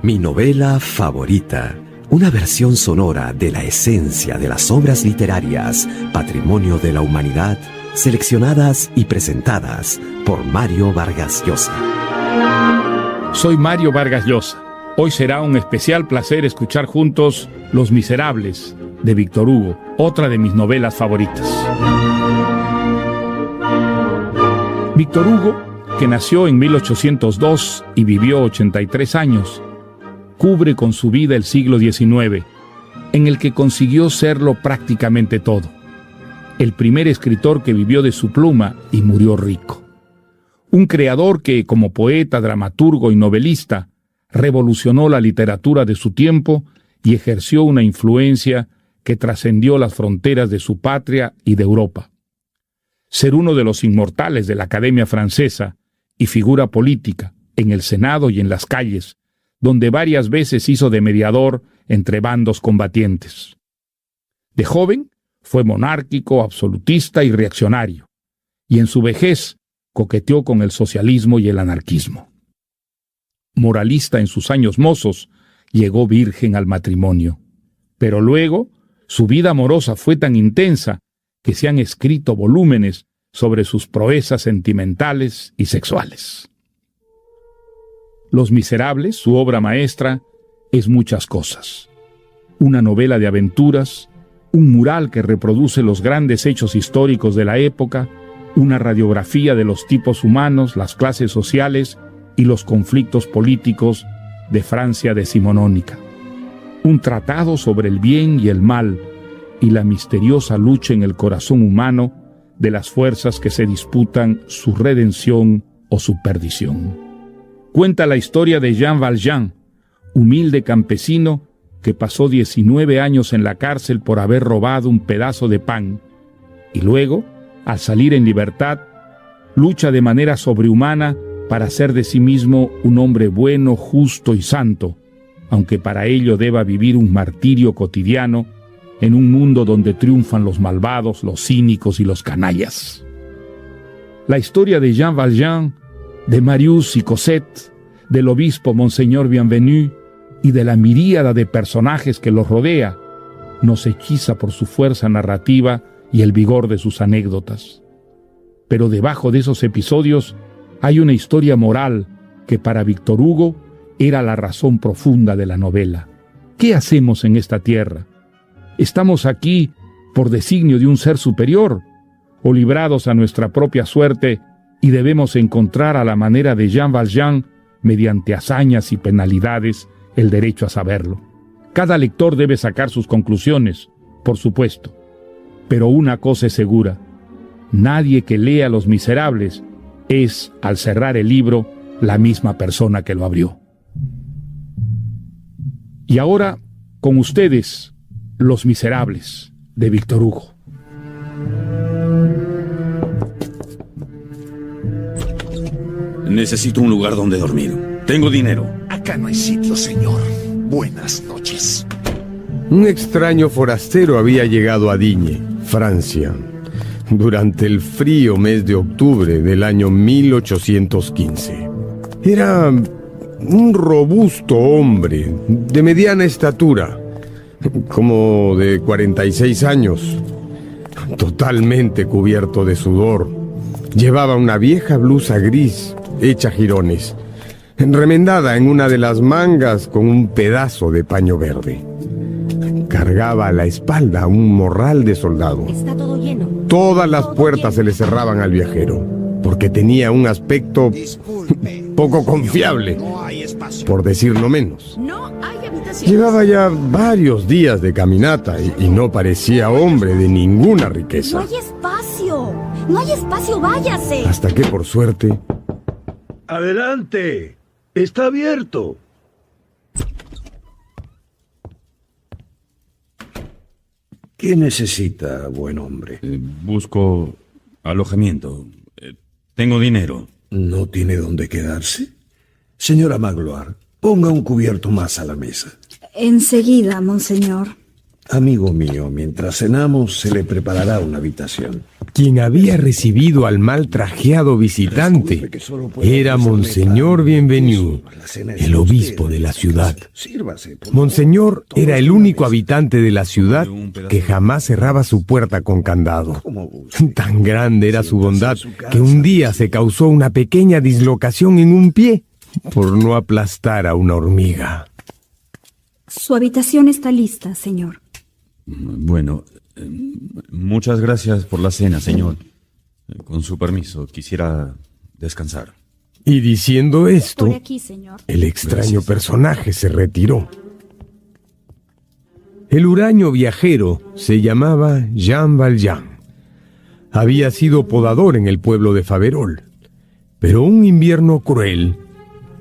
Mi novela favorita, una versión sonora de la esencia de las obras literarias, patrimonio de la humanidad, seleccionadas y presentadas por Mario Vargas Llosa. Soy Mario Vargas Llosa. Hoy será un especial placer escuchar juntos Los Miserables, de Víctor Hugo, otra de mis novelas favoritas. Víctor Hugo, que nació en 1802 y vivió 83 años, cubre con su vida el siglo XIX, en el que consiguió serlo prácticamente todo. El primer escritor que vivió de su pluma y murió rico. Un creador que, como poeta, dramaturgo y novelista, revolucionó la literatura de su tiempo y ejerció una influencia que trascendió las fronteras de su patria y de Europa. Ser uno de los inmortales de la Academia Francesa y figura política en el Senado y en las calles, donde varias veces hizo de mediador entre bandos combatientes. De joven fue monárquico, absolutista y reaccionario, y en su vejez coqueteó con el socialismo y el anarquismo. Moralista en sus años mozos, llegó virgen al matrimonio. Pero luego, su vida amorosa fue tan intensa que se han escrito volúmenes sobre sus proezas sentimentales y sexuales. Los Miserables, su obra maestra, es muchas cosas. Una novela de aventuras, un mural que reproduce los grandes hechos históricos de la época, una radiografía de los tipos humanos, las clases sociales y los conflictos políticos de Francia decimonónica. Un tratado sobre el bien y el mal y la misteriosa lucha en el corazón humano de las fuerzas que se disputan su redención o su perdición. Cuenta la historia de Jean Valjean, humilde campesino que pasó 19 años en la cárcel por haber robado un pedazo de pan y luego, al salir en libertad, lucha de manera sobrehumana para hacer de sí mismo un hombre bueno, justo y santo, aunque para ello deba vivir un martirio cotidiano en un mundo donde triunfan los malvados, los cínicos y los canallas. La historia de Jean Valjean, de Marius y Cosette, del obispo Monseñor Bienvenu y de la miríada de personajes que los rodea, nos hechiza por su fuerza narrativa y el vigor de sus anécdotas. Pero debajo de esos episodios hay una historia moral que para Víctor Hugo era la razón profunda de la novela. ¿Qué hacemos en esta tierra? ¿Estamos aquí por designio de un ser superior o librados a nuestra propia suerte y debemos encontrar a la manera de Jean Valjean, mediante hazañas y penalidades, el derecho a saberlo? Cada lector debe sacar sus conclusiones, por supuesto. Pero una cosa es segura: nadie que lea Los Miserables es, al cerrar el libro, la misma persona que lo abrió. Y ahora, con ustedes, Los Miserables, de Víctor Hugo. Necesito un lugar donde dormir. Tengo dinero. Acá no hay sitio, señor. Buenas noches. Un extraño forastero había llegado a Digne, Francia, durante el frío mes de octubre del año 1815. Era un robusto hombre de mediana estatura, como de 46 años, totalmente cubierto de sudor. Llevaba una vieja blusa gris hecha jirones, remendada en una de las mangas con un pedazo de paño verde. Cargaba a la espalda un morral de soldado. Está todo lleno. Todas las puertas se le cerraban al viajero, porque tenía un aspecto poco confiable, por decirlo menos. No hay habitaciones. Llevaba ya varios días de caminata y no parecía hombre de ninguna riqueza. No hay espacio. No hay espacio, váyase. Hasta que, por suerte... ¡Adelante! ¡Está abierto! ¿Qué necesita, buen hombre? Busco alojamiento. Tengo dinero. ¿No tiene dónde quedarse? Señora Magloire, ponga un cubierto más a la mesa. Enseguida, monseñor. Amigo mío, mientras cenamos se le preparará una habitación. Quien había recibido al mal trajeado visitante era Monseñor Bienvenu, el obispo de la ciudad. Monseñor era el único habitante de la ciudad que jamás cerraba su puerta con candado. Tan grande era su bondad que un día se causó una pequeña dislocación en un pie por no aplastar a una hormiga. Su habitación está lista, señor. Bueno, muchas gracias por la cena, señor. Con su permiso, quisiera descansar. Y diciendo esto, Por aquí, señor. el extraño personaje se retiró. El huraño viajero se llamaba Jean Valjean. Había sido podador en el pueblo de Faverolles, pero un invierno cruel,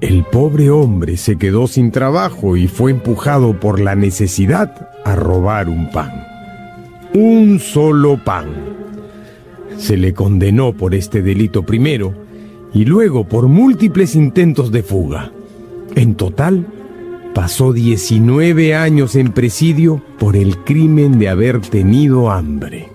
el pobre hombre se quedó sin trabajo y fue empujado por la necesidad a robar un pan. Un solo pan. Se le condenó por este delito primero y luego por múltiples intentos de fuga. En total, pasó 19 años en presidio por el crimen de haber tenido hambre.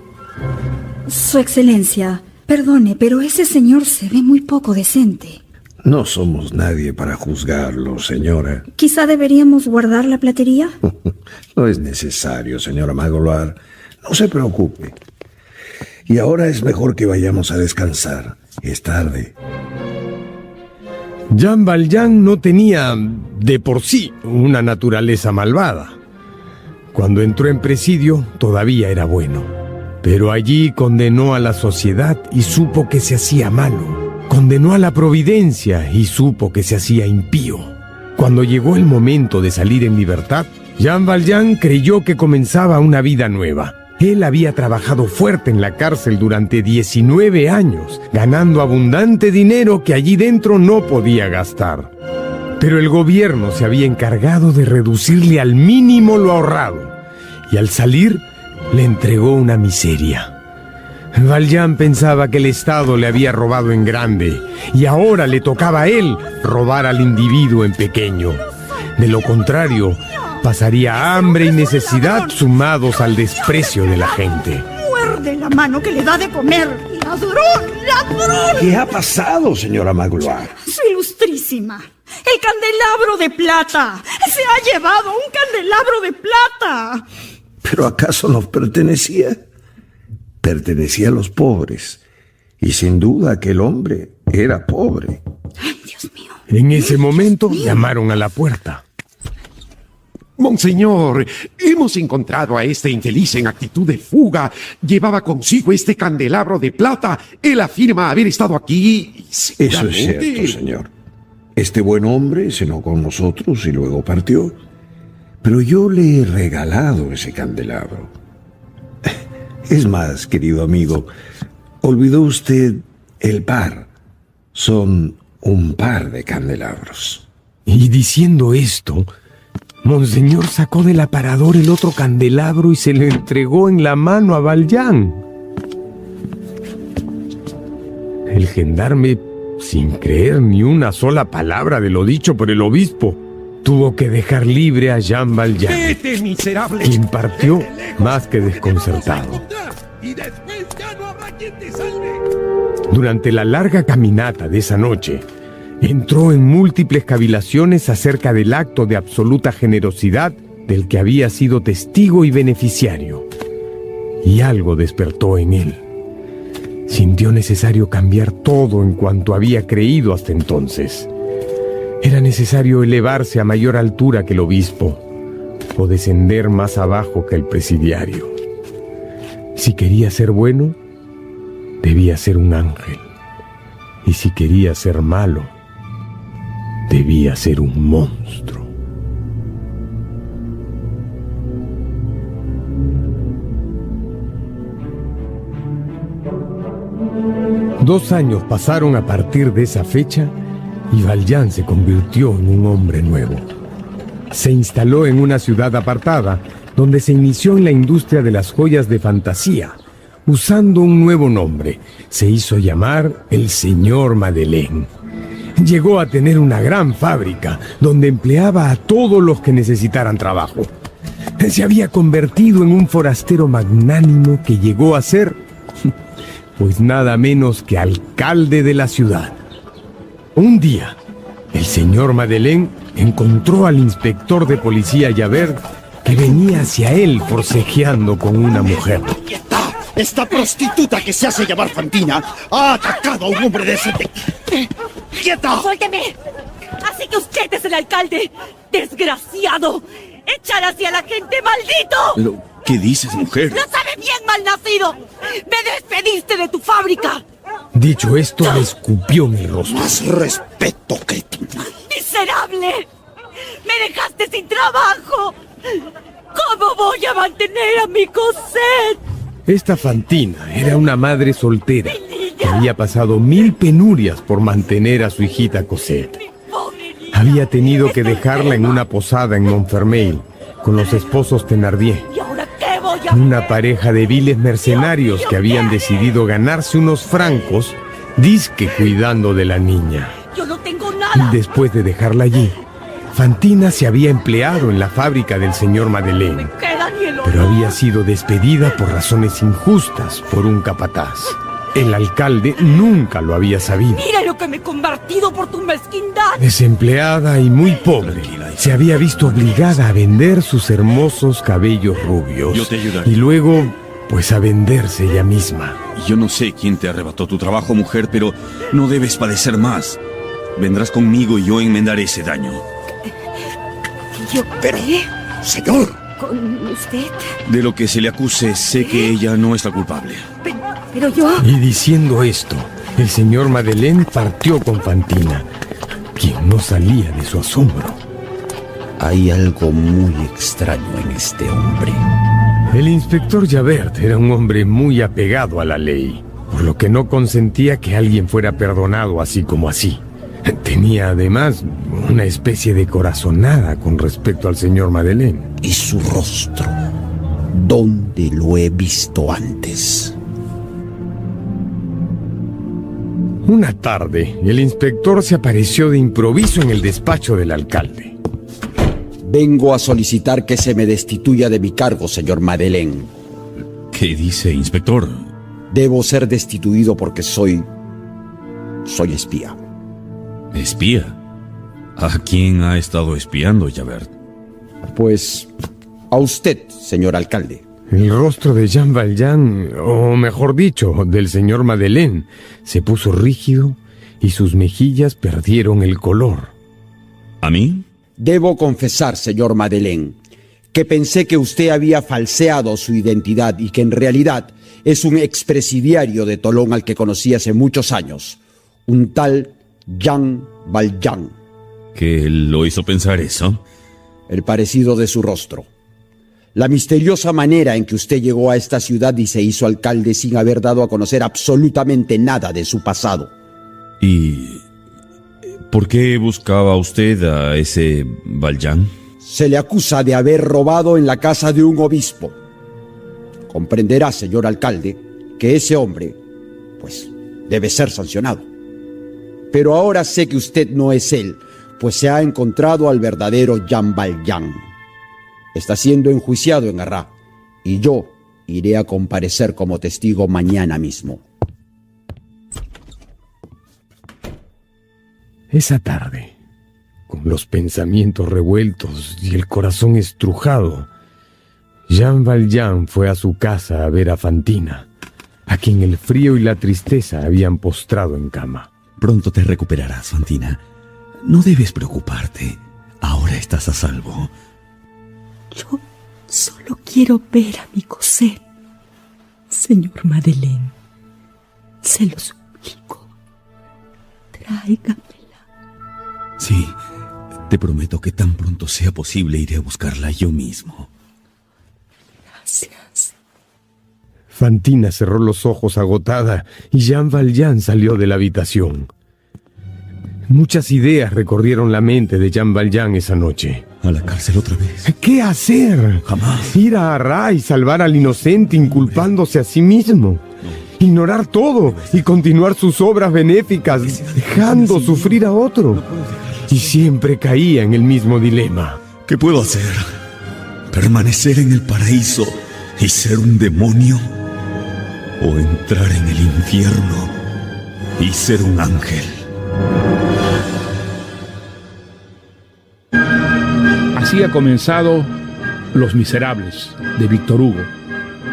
Su excelencia, perdone, pero ese señor se ve muy poco decente. No somos nadie para juzgarlo, señora. Quizá deberíamos guardar la platería. No es necesario, señora Magloire. No se preocupe. Y ahora es mejor que vayamos a descansar. Es tarde. Jean Valjean no tenía, de por sí, una naturaleza malvada. Cuando entró en presidio, todavía era bueno. Pero allí condenó a la sociedad y supo que se hacía malo. Condenó a la providencia y supo que se hacía impío. Cuando llegó el momento de salir en libertad, Jean Valjean creyó que comenzaba una vida nueva. Él había trabajado fuerte en la cárcel durante 19 años, ganando abundante dinero que allí dentro no podía gastar. Pero el gobierno se había encargado de reducirle al mínimo lo ahorrado, y al salir le entregó una miseria. Valjean pensaba que el Estado le había robado en grande, y ahora le tocaba a él robar al individuo en pequeño. De lo contrario, pasaría hambre y necesidad sumados al desprecio de la gente. Muerde la mano que le da de comer. ¡Ladrón! ¡Ladrón! ¿Qué ha pasado, señora Magloire? Su ilustrísima. El candelabro de plata. Se ha llevado un candelabro de plata. ¿Pero acaso nos pertenecía? Pertenecía a los pobres. Y sin duda aquel hombre era pobre. Ay, Dios mío. En ese momento llamaron a la puerta. Monseñor, hemos encontrado a este infeliz en actitud de fuga. Llevaba consigo este candelabro de plata. Él afirma haber estado aquí. Eso es cierto, señor. Este buen hombre cenó con nosotros y luego partió. Pero yo le he regalado ese candelabro. Es más, querido amigo, olvidó usted el par. Son un par de candelabros. Y diciendo esto, Monseñor sacó del aparador el otro candelabro y se le entregó en la mano a Valjean. El gendarme, sin creer ni una sola palabra de lo dicho por el obispo, tuvo que dejar libre a Jean Valjean. ¡Vete, miserable! Quien partió más que desconcertado. Y después ya no habrá quien te salve. Durante la larga caminata de esa noche, entró en múltiples cavilaciones acerca del acto de absoluta generosidad del que había sido testigo y beneficiario. Y algo despertó en él. Sintió necesario cambiar todo en cuanto había creído hasta entonces. Era necesario elevarse a mayor altura que el obispo, o descender más abajo que el presidiario. Si quería ser bueno, debía ser un ángel. Y si quería ser malo, debía ser un monstruo. Dos años pasaron a partir de esa fecha y Valjean se convirtió en un hombre nuevo. Se instaló en una ciudad apartada, donde se inició en la industria de las joyas de fantasía. Usando un nuevo nombre, se hizo llamar el Señor Madeleine. Llegó a tener una gran fábrica, donde empleaba a todos los que necesitaran trabajo. se había convertido en un forastero magnánimo que llegó a ser, pues nada menos que alcalde de la ciudad. Un día, el señor Madeleine encontró al inspector de policía Javert, que venía hacia él forcejeando con una mujer. ¡Quieta! Esta prostituta que se hace llamar Fantina ha atacado a un hombre decente. ¡Quieta! ¡Suélteme! Así que usted es el alcalde. ¡Desgraciado! ¡Echar hacia la gente, maldito! Pero, ¿qué dices, mujer? ¡Lo sabe bien, malnacido! ¡Me despediste de tu fábrica! Dicho esto, le escupió en el rostro. Más respeto, cretina. ¡Miserable! ¡Me dejaste sin trabajo! ¿Cómo voy a mantener a mi Cosette? Esta Fantina era una madre soltera que había pasado 1000 penurias por mantener a su hijita Cosette. Había tenido que dejarla en una posada en Montfermeil con los esposos Thénardier, ¿Y ahora qué voy a hacer? una pareja de viles mercenarios que habían decidido ganarse unos francos disque cuidando de la niña. Yo no tengo nada. Después de dejarla allí, Fantina se había empleado en la fábrica del señor Madeleine, Queda ni el pero honor. había sido despedida por razones injustas por un capataz. El alcalde nunca lo había sabido. Mira lo que me he convertido por tu mezquindad. Desempleada y muy pobre, se había visto obligada a vender sus hermosos cabellos rubios. Yo te ayudaré. Y luego, pues a venderse ella misma. Yo no sé quién te arrebató tu trabajo, mujer, pero no debes padecer más. Vendrás conmigo y yo enmendaré ese daño. ¿Yo Pero, qué? señor, ¿Con usted? De lo que se le acuse, sé que ella no es la culpable. Pero yo... Y diciendo esto, el señor Madeleine partió con Fantina, quien no salía de su asombro. Hay algo muy extraño en este hombre. El inspector Javert era un hombre muy apegado a la ley, por lo que no consentía que alguien fuera perdonado así como así. Tenía además una especie de corazonada con respecto al señor Madeleine. ¿Y su rostro? ¿Dónde lo he visto antes? Una tarde, el inspector se apareció de improviso en el despacho del alcalde. Vengo a solicitar que se me destituya de mi cargo, señor Madeleine. ¿Qué dice, inspector? Debo ser destituido porque soy espía. ¿Espía? ¿A quién ha estado espiando, Javert? Pues a usted, señor alcalde. El rostro de Jean Valjean, o mejor dicho, del señor Madeleine, se puso rígido y sus mejillas perdieron el color. ¿A mí? Debo confesar, señor Madeleine, que pensé que usted había falseado su identidad y que en realidad es un expresidiario de Tolón al que conocí hace muchos años, un tal Jean Valjean. ¿Qué lo hizo pensar eso? El parecido de su rostro. La misteriosa manera en que usted llegó a esta ciudad y se hizo alcalde sin haber dado a conocer absolutamente nada de su pasado. ¿Y por qué buscaba usted a ese Valjean? Se le acusa de haber robado en la casa de un obispo. Comprenderá, señor alcalde, que ese hombre, pues, debe ser sancionado. Pero ahora sé que usted no es él, pues se ha encontrado al verdadero Jean Valjean. Está siendo enjuiciado en Arras, y yo iré a comparecer como testigo mañana mismo. Esa tarde, con los pensamientos revueltos y el corazón estrujado, Jean Valjean fue a su casa a ver a Fantina, a quien el frío y la tristeza habían postrado en cama. Pronto te recuperarás, Fantina. No debes preocuparte. Ahora estás a salvo. Yo solo quiero ver a mi Cosette. Señor Madeleine, se lo suplico. Tráigamela. Sí, te prometo que tan pronto sea posible iré a buscarla yo mismo. Gracias. Fantina cerró los ojos agotada y Jean Valjean salió de la habitación. Muchas ideas recorrieron la mente de Jean Valjean esa noche. ¿A la cárcel otra vez? ¿Qué hacer? Jamás. Ir a Arras y salvar al inocente inculpándose a sí mismo. Ignorar todo y continuar sus obras benéficas, dejando sufrir a otro. Y siempre caía en el mismo dilema. ¿Qué puedo hacer? ¿Permanecer en el paraíso y ser un demonio? ¿O entrar en el infierno y ser un ángel? Así ha comenzado Los Miserables, de Víctor Hugo,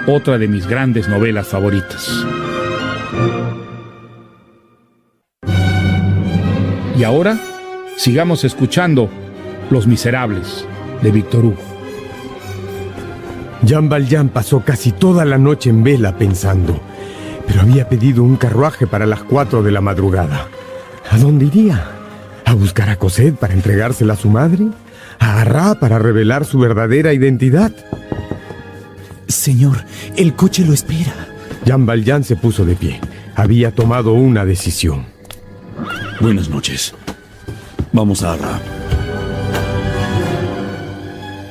otra de mis grandes novelas favoritas. Y ahora, sigamos escuchando Los Miserables, de Víctor Hugo. Jean Valjean pasó casi toda la noche en vela pensando, pero había pedido un carruaje para las 4 de la madrugada. ¿A dónde iría? ¿A buscar a Cosette para entregársela a su madre? ¿A Arras para revelar su verdadera identidad? Señor, el coche lo espera. Jean Valjean se puso de pie. Había tomado una decisión. Buenas noches. Vamos a Arras.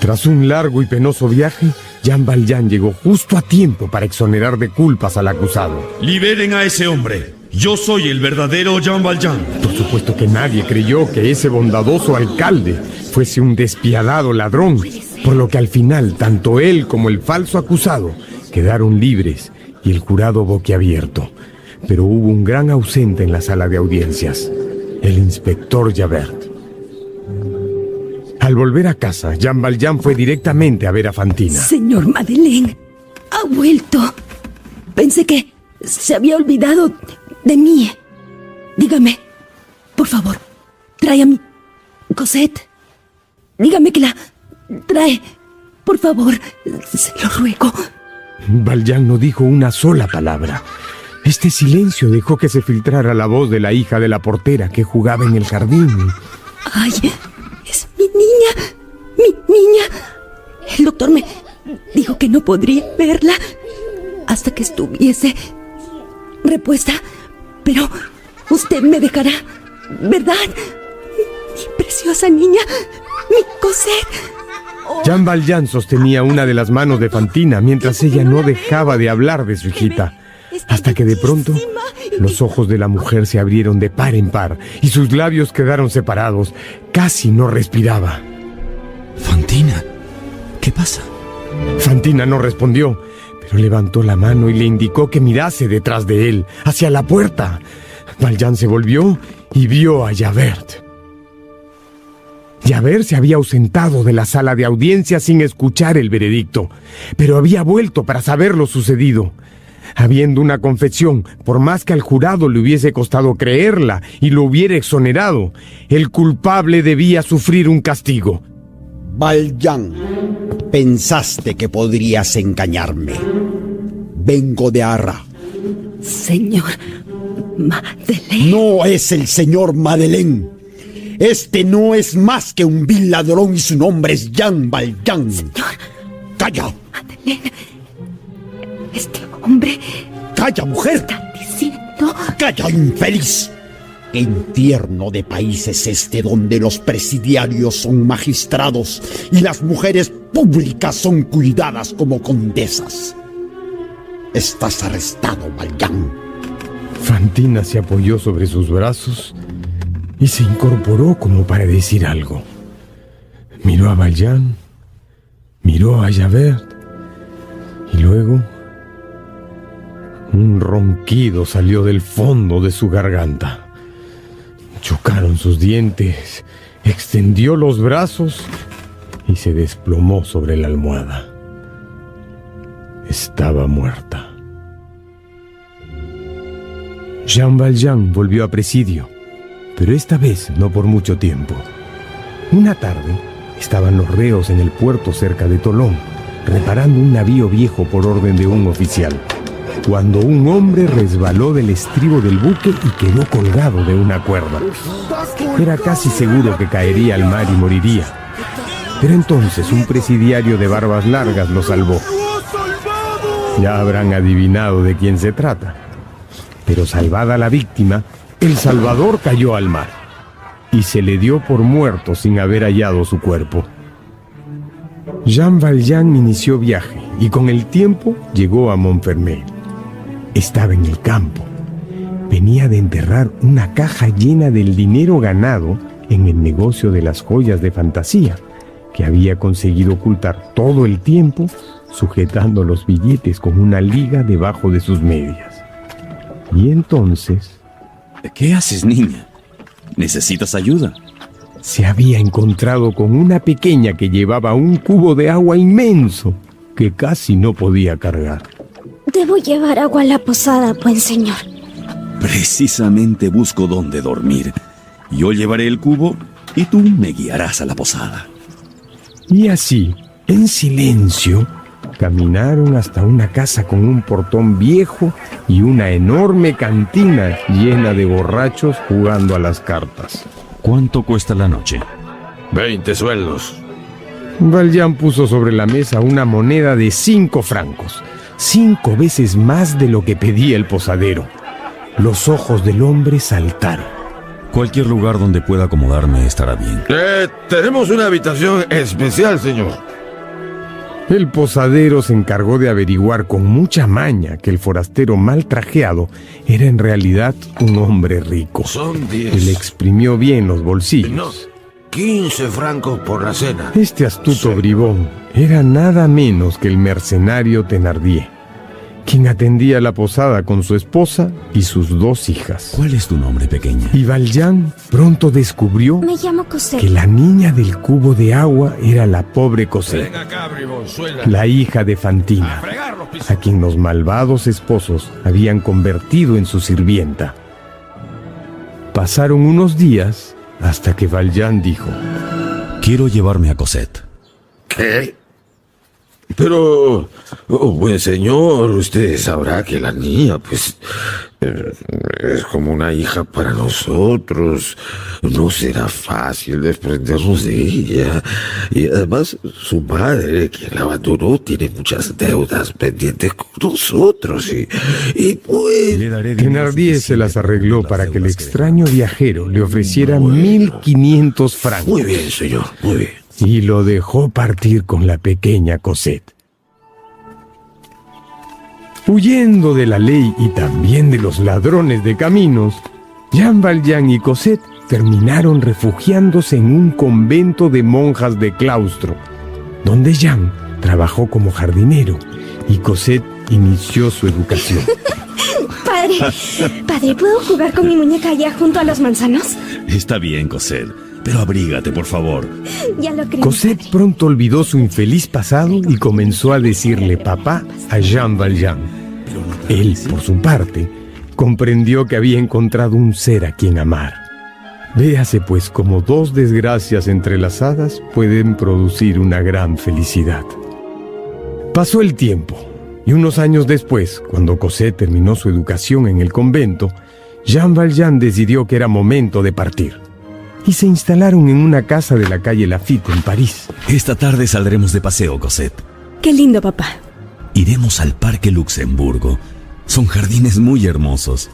Tras un largo y penoso viaje, Jean Valjean llegó justo a tiempo para exonerar de culpas al acusado. ¡Liberen a ese hombre! ¡Yo soy el verdadero Jean Valjean! Por supuesto que nadie creyó que ese bondadoso alcalde fuese un despiadado ladrón, por lo que al final tanto él como el falso acusado quedaron libres y el jurado boquiabierto. Pero hubo un gran ausente en la sala de audiencias, el inspector Javert. Al volver a casa, Jean Valjean fue directamente a ver a Fantina. Señor Madeleine, ha vuelto. Pensé que se había olvidado de mí. Dígame, por favor, trae a mi Cosette. Dígame que la trae, por favor, se lo ruego. Valjean no dijo una sola palabra. Este silencio dejó que se filtrara la voz de la hija de la portera que jugaba en el jardín. ¡Ay! ¡Es mi niña! ¡Mi niña! El doctor me dijo que no podría verla hasta que estuviese repuesta. Pero usted me dejará, ¿verdad? Mi preciosa niña, mi Cosette. Jean Valjean sostenía una de las manos de Fantina mientras ella no dejaba de hablar de su hijita. Hasta que de pronto los ojos de la mujer se abrieron de par en par y sus labios quedaron separados. Casi no respiraba. Fantina, ¿qué pasa? Fantina no respondió, pero levantó la mano y le indicó que mirase detrás de él, hacia la puerta. Valjean se volvió y vio a Javert. Javert se había ausentado de la sala de audiencia sin escuchar el veredicto, pero había vuelto para saber lo sucedido. Habiendo una confesión, por más que al jurado le hubiese costado creerla y lo hubiera exonerado, el culpable debía sufrir un castigo. Valjean, pensaste que podrías engañarme. Vengo de Arras. Señor Madeleine. No es el señor Madeleine. Este no es más que un vil ladrón y su nombre es Jean Valjean. Señor. ¡Calla! Madeleine. Este hombre... ¡Calla, mujer! ¿Está diciendo? ¡Calla, infeliz! ¿Qué infierno de país es este donde los presidiarios son magistrados y las mujeres públicas son cuidadas como condesas? Estás arrestado, Valjean. Fantina se apoyó sobre sus brazos y se incorporó como para decir algo. Miró a Valjean, miró a Javert y luego un ronquido salió del fondo de su garganta. Chocaron sus dientes, extendió los brazos y se desplomó sobre la almohada. Estaba muerta. Jean Valjean volvió a presidio, pero esta vez no por mucho tiempo. Una tarde estaban los reos en el puerto cerca de Tolón, reparando un navío viejo por orden de un oficial, cuando un hombre resbaló del estribo del buque y quedó colgado de una cuerda. Era casi seguro que caería al mar y moriría. Pero entonces un presidiario de barbas largas lo salvó. Ya habrán adivinado de quién se trata. Pero salvada la víctima, el salvador cayó al mar y se le dio por muerto sin haber hallado su cuerpo. Jean Valjean inició viaje y con el tiempo llegó a Montfermeil. Estaba en el campo. Venía de enterrar una caja llena del dinero ganado en el negocio de las joyas de fantasía, que había conseguido ocultar todo el tiempo sujetando los billetes con una liga debajo de sus medias. Y entonces... ¿Qué haces, niña? ¿Necesitas ayuda? Se había encontrado con una pequeña que llevaba un cubo de agua inmenso que casi no podía cargar. Debo llevar agua a la posada, buen señor. Precisamente busco dónde dormir. Yo llevaré el cubo y tú me guiarás a la posada. Y así, en silencio, caminaron hasta una casa con un portón viejo y una enorme cantina llena de borrachos jugando a las cartas. ¿Cuánto cuesta la noche? 20 sueldos. Valjean puso sobre la mesa una moneda de 5 francos, 5 veces más de lo que pedía el posadero. Los ojos del hombre saltaron. Cualquier lugar donde pueda acomodarme estará bien. Tenemos una habitación especial, señor. El posadero se encargó de averiguar con mucha maña que el forastero mal trajeado era en realidad un hombre rico. Son 10. Él exprimió bien los bolsillos. No, 15 francos por la cena. Este astuto bribón era nada menos que el mercenario Thénardier, quien atendía la posada con su esposa y sus 2 hijas. ¿Cuál es tu nombre, pequeña? Y Valjean pronto descubrió Me llamo Cosette. que la niña del cubo de agua era la pobre Cosette, Venga acá, bribonzuela. la hija de Fantina, a quien los malvados esposos habían convertido en su sirvienta. Pasaron unos días hasta que Valjean dijo: Quiero llevarme a Cosette. ¿Qué? Pero, buen señor, usted sabrá que la niña, pues, es como una hija para nosotros. No será fácil desprendernos de ella. Y además, su madre, quien la abandonó, tiene muchas deudas pendientes con nosotros. Y pues... Thénardier se las arregló para que el extraño viajero le ofreciera 1.500 francos. Muy bien, señor, muy bien. Y lo dejó partir con la pequeña Cosette. Huyendo de la ley y también de los ladrones de caminos, Jean Valjean y Cosette terminaron refugiándose en un convento de monjas de claustro, donde Jean trabajó como jardinero y Cosette inició su educación. Padre, ¿puedo jugar con mi muñeca allá junto a los manzanos? Está bien, Cosette, pero abrígate, por favor. Ya lo creo. Cosette pronto olvidó su infeliz pasado y comenzó a decirle papá a Jean Valjean. Él, por su parte, comprendió que había encontrado un ser a quien amar. Véase pues cómo 2 desgracias entrelazadas pueden producir una gran felicidad. Pasó el tiempo, y unos años después, cuando Cosette terminó su educación en el convento, Jean Valjean decidió que era momento de partir. Y se instalaron en una casa de la calle Lafitte, en París. Esta tarde saldremos de paseo, Cosette. Qué lindo, papá. Iremos al Parque Luxemburgo. Son jardines muy hermosos.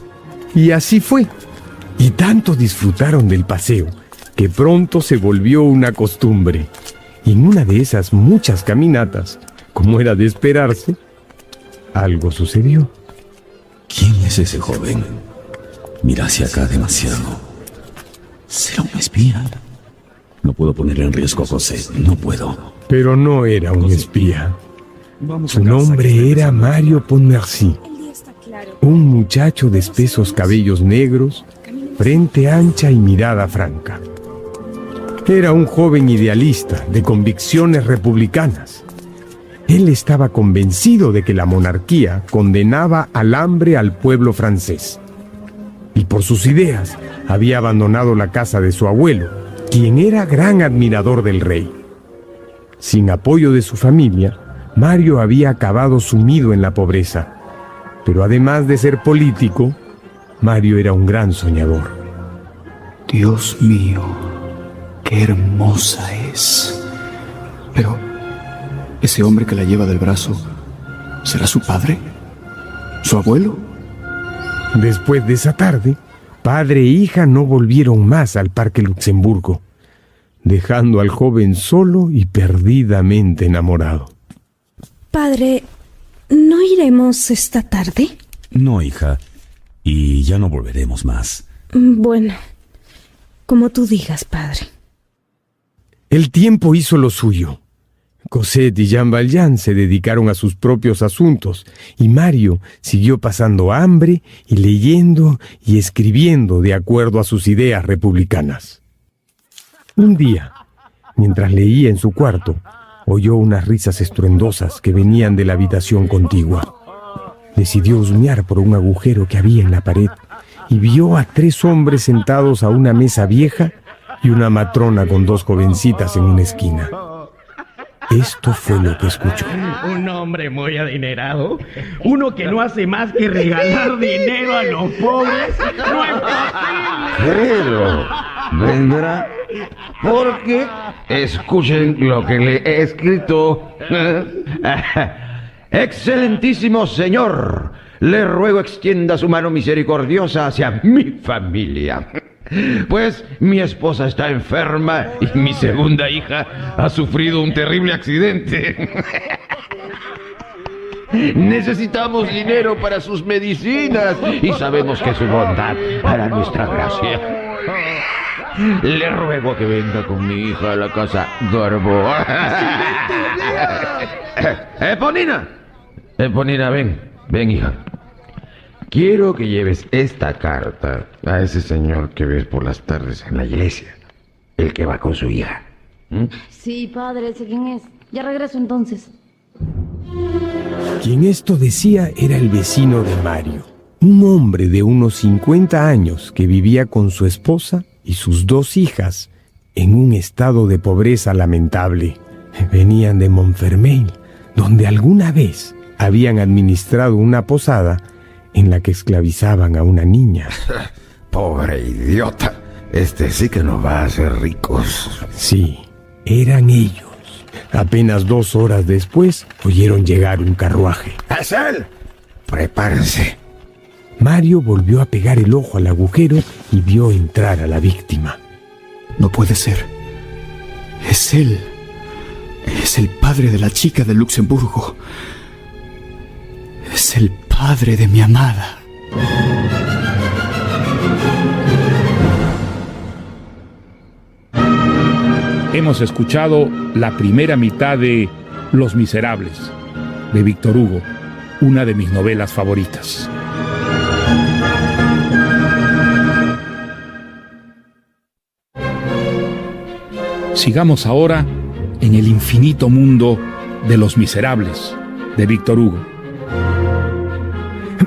Y así fue. Y tanto disfrutaron del paseo, que pronto se volvió una costumbre. Y en una de esas muchas caminatas, como era de esperarse, algo sucedió. ¿Quién es ese joven? Mira hacia acá demasiado. ¿Será un espía? No puedo poner en riesgo a Cosette, no puedo. Pero no era un espía. Su nombre era Mario Pontmercy, un muchacho de espesos cabellos negros, frente ancha y mirada franca. Era un joven idealista de convicciones republicanas. Él estaba convencido de que la monarquía condenaba al hambre al pueblo francés. Y por sus ideas había abandonado la casa de su abuelo, quien era gran admirador del rey. Sin apoyo de su familia, Mario había acabado sumido en la pobreza. Pero además de ser político, Mario era un gran soñador. Dios mío, qué hermosa es. Pero, ¿ese hombre que la lleva del brazo será su padre? ¿Su abuelo? Después de esa tarde, padre e hija no volvieron más al Parque Luxemburgo, dejando al joven solo y perdidamente enamorado. Padre, ¿no iremos esta tarde? No, hija. Y ya no volveremos más. Bueno, como tú digas, padre. El tiempo hizo lo suyo. Cosette y Jean Valjean se dedicaron a sus propios asuntos y Mario siguió pasando hambre y leyendo y escribiendo de acuerdo a sus ideas republicanas. Un día, mientras leía en su cuarto, oyó unas risas estruendosas que venían de la habitación contigua. Decidió husmear por un agujero que había en la pared y vio a 3 hombres sentados a una mesa vieja y una matrona con 2 jovencitas en una esquina. Esto fue lo que escuchó. Un hombre muy adinerado, uno que no hace más que regalar dinero a los pobres. ¡No es posible! Pero vendrá porque escuchen lo que le he escrito. Excelentísimo señor, le ruego extienda su mano misericordiosa hacia mi familia. Pues mi esposa está enferma y mi segunda hija ha sufrido un terrible accidente. Necesitamos dinero para sus medicinas y sabemos que su bondad hará nuestra gracia. Le ruego que venga con mi hija a la casa Gorbo. Eponina, ven hija. Quiero que lleves esta carta a ese señor que ves por las tardes en la iglesia, el que va con su hija. Sí, padre, sé quién es. Ya regreso entonces. Quien esto decía era el vecino de Mario, un hombre de unos 50 años que vivía con su esposa y sus 2 hijas en un estado de pobreza lamentable. Venían de Montfermeil, donde alguna vez habían administrado una posada en la que esclavizaban a una niña. Pobre idiota, este sí que nos va a hacer ricos. Sí, eran ellos. Apenas 2 horas después oyeron llegar un carruaje. ¡Es él! Prepárense. Mario volvió a pegar el ojo al agujero y vio entrar a la víctima. No puede ser. Es él. Es el padre de la chica de Luxemburgo. Es el padre de mi amada. Hemos escuchado la primera mitad de Los Miserables, de Víctor Hugo, una de mis novelas favoritas. Sigamos ahora en el infinito mundo de Los Miserables, de Víctor Hugo.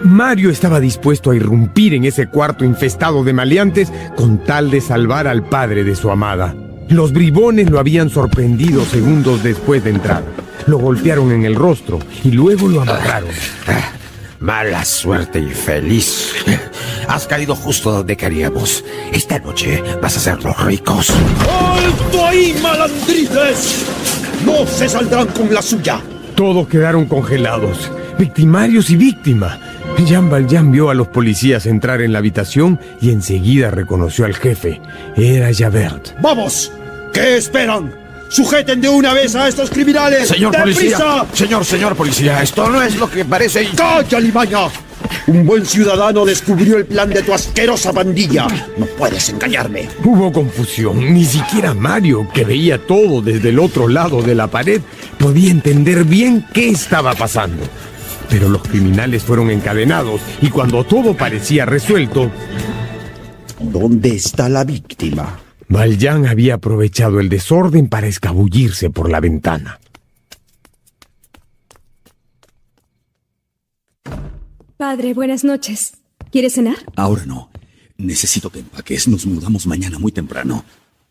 Mario estaba dispuesto a irrumpir en ese cuarto infestado de maleantes con tal de salvar al padre de su amada. Los bribones lo habían sorprendido segundos después de entrar. Lo golpearon en el rostro y luego lo amarraron. Mala suerte, infeliz. Has caído justo donde queríamos. Esta noche vas a hacernos ricos. ¡Alto ahí, malandrines! ¡No se saldrán con la suya! Todos quedaron congelados, victimarios y víctima. Jean Valjean vio a los policías entrar en la habitación y enseguida reconoció al jefe. Era Javert. ¡Vamos! ¿Qué esperan? ¡Sujeten de una vez a estos criminales! ¡Señor policía! Señor policía, esto no es lo que parece... ¡Calla, limaña! Un buen ciudadano descubrió el plan de tu asquerosa pandilla. No puedes engañarme. Hubo confusión. Ni siquiera Mario, que veía todo desde el otro lado de la pared, podía entender bien qué estaba pasando. Pero los criminales fueron encadenados y cuando todo parecía resuelto... ¿Dónde está la víctima? Valjean había aprovechado el desorden para escabullirse por la ventana. Padre, buenas noches. ¿Quieres cenar? Ahora no. Necesito que empaques. Nos mudamos mañana muy temprano.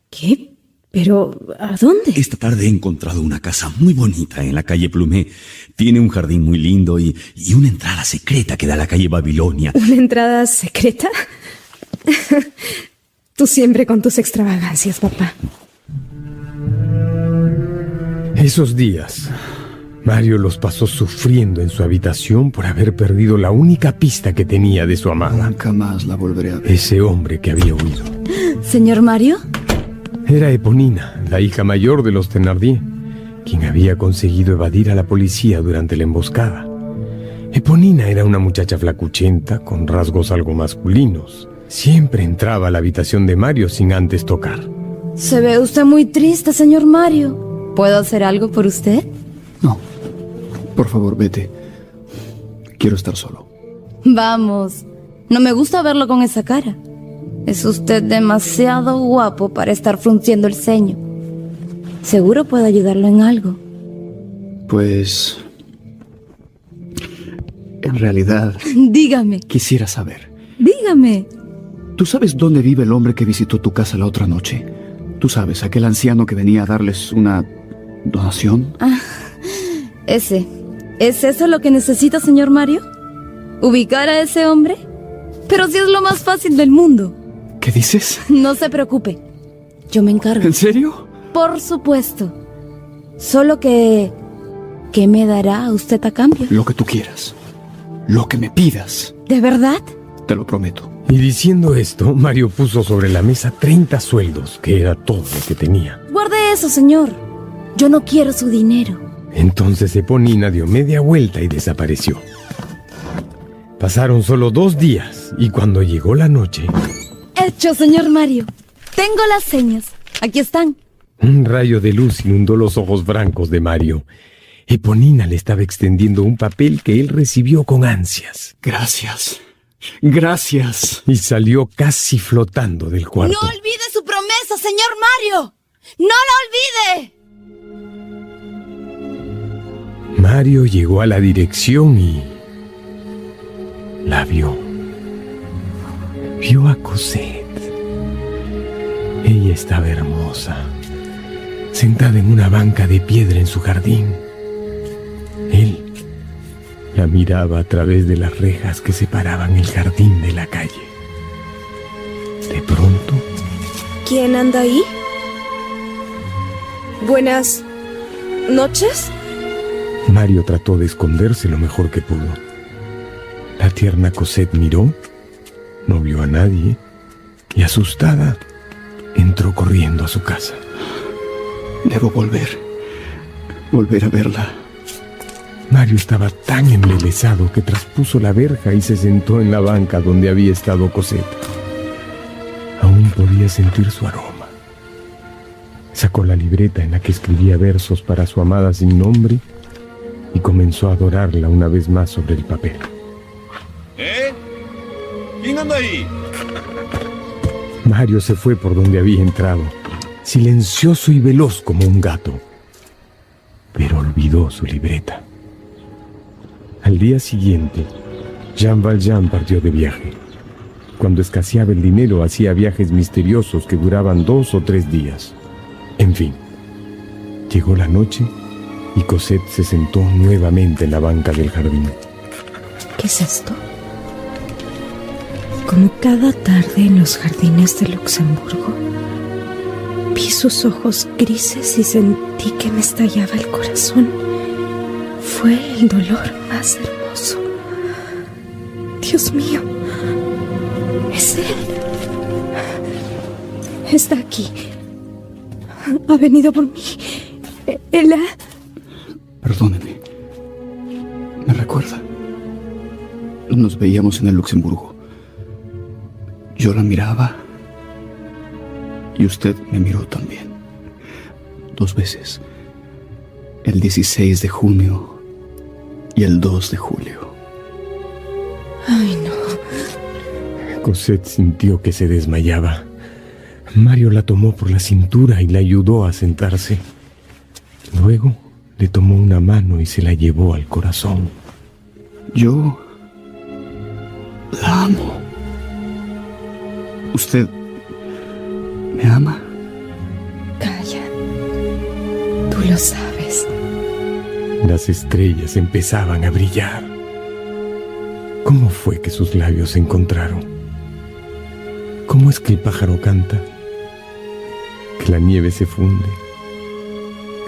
¿Qué? ¿Pero a dónde? Esta tarde he encontrado una casa muy bonita en la calle Plumet. Tiene un jardín muy lindo y una entrada secreta que da a la calle Babilonia. ¿Una entrada secreta? Tú siempre con tus extravagancias, papá. Esos días, Mario los pasó sufriendo en su habitación por haber perdido la única pista que tenía de su amada. Nunca más la volveré a ver. Ese hombre que había huido. ¿Señor Mario? Era Eponina, la hija mayor de los Thénardier, quien había conseguido evadir a la policía durante la emboscada. Eponina era una muchacha flacuchenta, con rasgos algo masculinos. Siempre entraba a la habitación de Mario sin antes tocar. Se ve usted muy triste, señor Mario. ¿Puedo hacer algo por usted? No. Por favor, vete. Quiero estar solo. Vamos. No me gusta verlo con esa cara. Es usted demasiado guapo para estar frunciendo el ceño. Seguro puedo ayudarlo en algo. Pues... en realidad... Dígame. Quisiera saber. Dígame. ¿Tú sabes dónde vive el hombre que visitó tu casa la otra noche? Tú sabes, aquel anciano que venía a darles una donación. Ah, ese. ¿Es eso lo que necesita, señor Mario? ¿Ubicar a ese hombre? Pero si es lo más fácil del mundo. ¿Qué dices? No se preocupe. Yo me encargo. ¿En serio? Por supuesto. Solo que... ¿qué me dará usted a cambio? Lo que tú quieras. Lo que me pidas. ¿De verdad? Te lo prometo. Y diciendo esto, Mario puso sobre la mesa 30 sueldos, que era todo lo que tenía. Guarde eso, señor. Yo no quiero su dinero. Entonces Eponina dio media vuelta y desapareció. Pasaron solo 2 días, y cuando llegó la noche... Hecho, señor Mario. Tengo las señas. Aquí están. Un rayo de luz inundó los ojos blancos de Mario. Eponina le estaba extendiendo un papel que él recibió con ansias. Gracias. Gracias. Y salió casi flotando del cuarto. No olvide su promesa, señor Mario. ¡No la olvide! Mario llegó a la dirección y... la vio. Vio a Cosette. Ella estaba hermosa, sentada en una banca de piedra en su jardín. Él la miraba a través de las rejas que separaban el jardín de la calle. De pronto... ¿Quién anda ahí? Buenas noches. Mario trató de esconderse lo mejor que pudo. La tierna Cosette miró, no vio a nadie y, asustada, entró corriendo a su casa. Debo volver a verla. Mario estaba tan embelesado que traspuso la verja y se sentó en la banca donde había estado Cosette. Aún podía sentir su aroma. Sacó la libreta en la que escribía versos para su amada sin nombre y comenzó a adorarla una vez más sobre el papel. ¿Quién anda ahí? Mario se fue por donde había entrado, silencioso y veloz como un gato, pero olvidó su libreta. Al día siguiente, Jean Valjean partió de viaje. Cuando escaseaba el dinero, hacía viajes misteriosos que duraban 2 o 3 días. En fin, llegó la noche y Cosette se sentó nuevamente en la banca del jardín. ¿Qué es esto? Como cada tarde en los jardines de Luxemburgo, vi sus ojos grises y sentí que me estallaba el corazón. Fue el dolor más hermoso. Dios mío, es él. Está aquí. Ha venido por mí. Él ha... Perdóneme. Me recuerda. Nos veíamos en el Luxemburgo. Yo la miraba y usted me miró también. 2 veces. El 16 de junio y el 2 de julio. Ay, no. Cosette sintió que se desmayaba. Mario la tomó por la cintura y la ayudó a sentarse. Luego le tomó una mano y se la llevó al corazón. Yo la amo. ¿Usted me ama? Calla. Tú lo sabes. Las estrellas empezaban a brillar. ¿Cómo fue que sus labios se encontraron? ¿Cómo es que el pájaro canta? Que la nieve se funde,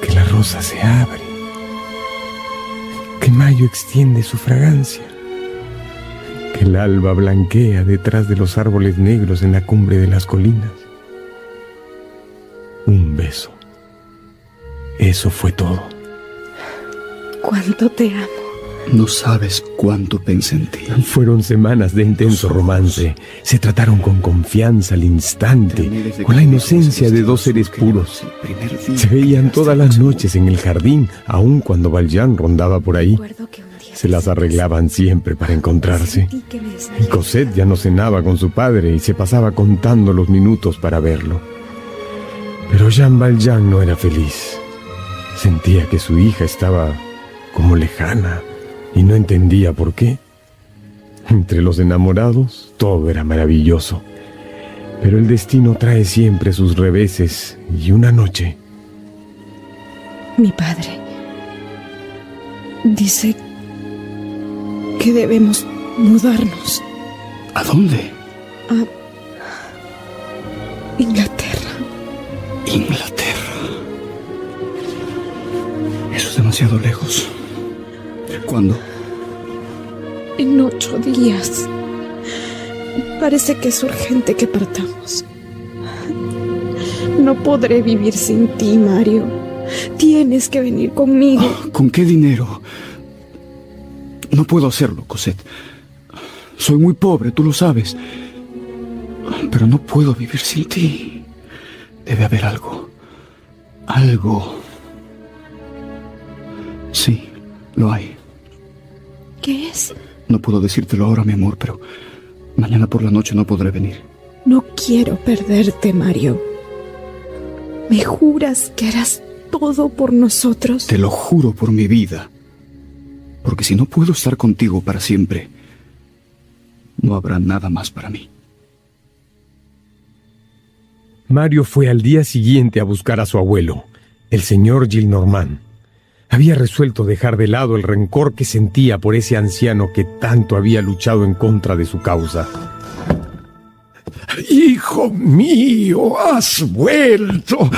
que la rosa se abre, que mayo extiende su fragancia, que el alba blanquea detrás de los árboles negros en la cumbre de las colinas. Un beso. Eso fue todo. Cuánto te amo. No sabes cuánto pensé en ti. Fueron semanas de intenso romance. Se trataron con confianza al instante, con la inocencia de dos seres puros. Se veían todas las noches en el jardín, aun cuando Valjean rondaba por ahí. Se las arreglaban siempre para encontrarse. Y Cosette ya no cenaba con su padre y se pasaba contando los minutos para verlo. Pero Jean Valjean no era feliz. Sentía que su hija estaba como lejana y no entendía por qué. Entre los enamorados todo era maravilloso, pero el destino trae siempre sus reveses y una noche... Mi padre dice que debemos mudarnos. ¿A dónde? A Inglaterra. Inglaterra. Eso es demasiado lejos. ¿Cuándo? En 8 días. Parece que es urgente que partamos. No podré vivir sin ti, Mario. Tienes que venir conmigo. ¿Con qué dinero? No puedo hacerlo, Cosette. Soy muy pobre, tú lo sabes. Pero no puedo vivir sin ti. Debe haber algo. Algo. Sí, lo hay. ¿Qué es? No puedo decírtelo ahora, mi amor, pero mañana por la noche no podré venir. No quiero perderte, Mario. ¿Me juras que harás todo por nosotros? Te lo juro por mi vida. Porque si no puedo estar contigo para siempre, no habrá nada más para mí. Mario fue al día siguiente a buscar a su abuelo, el señor Gillenormand. Había resuelto dejar de lado el rencor que sentía por ese anciano que tanto había luchado en contra de su causa. Hijo mío, has vuelto.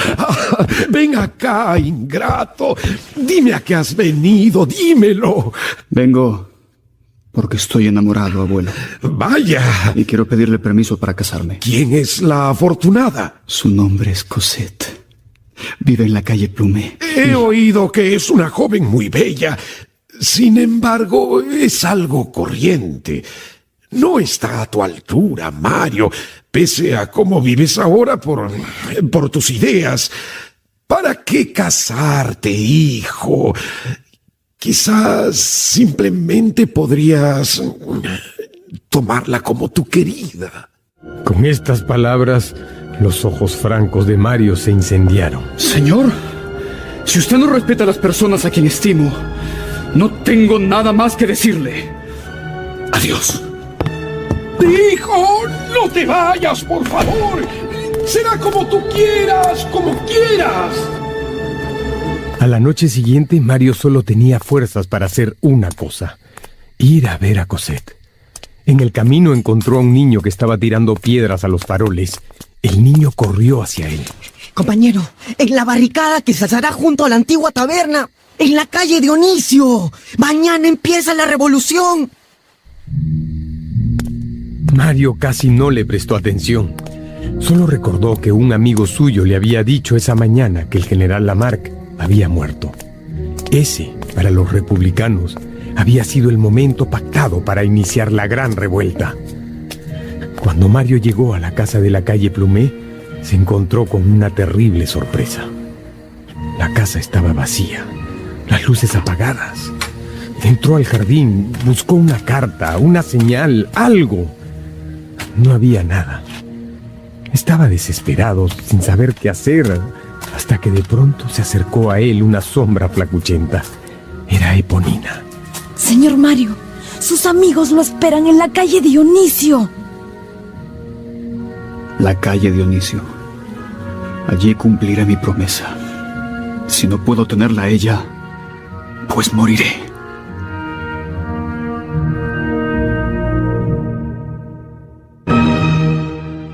Ven acá, ingrato. Dime a qué has venido, dímelo. Vengo porque estoy enamorado, abuelo. Vaya. Y quiero pedirle permiso para casarme. ¿Quién es la afortunada? Su nombre es Cosette. Vive en la calle Plumet. He oído que es una joven muy bella. Sin embargo, es algo corriente. No está a tu altura, Mario, pese a cómo vives ahora por tus ideas. ¿Para qué casarte, hijo? Quizás simplemente podrías tomarla como tu querida. Con estas palabras, los ojos francos de Mario se incendiaron. Señor, si usted no respeta a las personas a quien estimo, no tengo nada más que decirle. Adiós. Hijo, no te vayas, por favor. Será como tú quieras, como quieras. A la noche siguiente, Mario solo tenía fuerzas para hacer una cosa: ir a ver a Cosette. En el camino encontró a un niño que estaba tirando piedras a los faroles. El niño corrió hacia él. Compañero, en la barricada que se alzará junto a la antigua taberna, en la calle Dionisio. Mañana empieza la revolución. Mario casi no le prestó atención. Solo recordó que un amigo suyo le había dicho esa mañana que el general Lamarque había muerto. Ese, para los republicanos, había sido el momento pactado para iniciar la gran revuelta. Cuando Mario llegó a la casa de la calle Plumet, se encontró con una terrible sorpresa. La casa estaba vacía, las luces apagadas. Entró al jardín, buscó una carta, una señal, algo. No había nada. Estaba desesperado, sin saber qué hacer, hasta que de pronto se acercó a él una sombra flacuchenta. Era Eponina. Señor Mario, sus amigos lo esperan en la calle Dionisio. La calle Dionisio. Allí cumpliré mi promesa. Si no puedo tenerla a ella, pues moriré.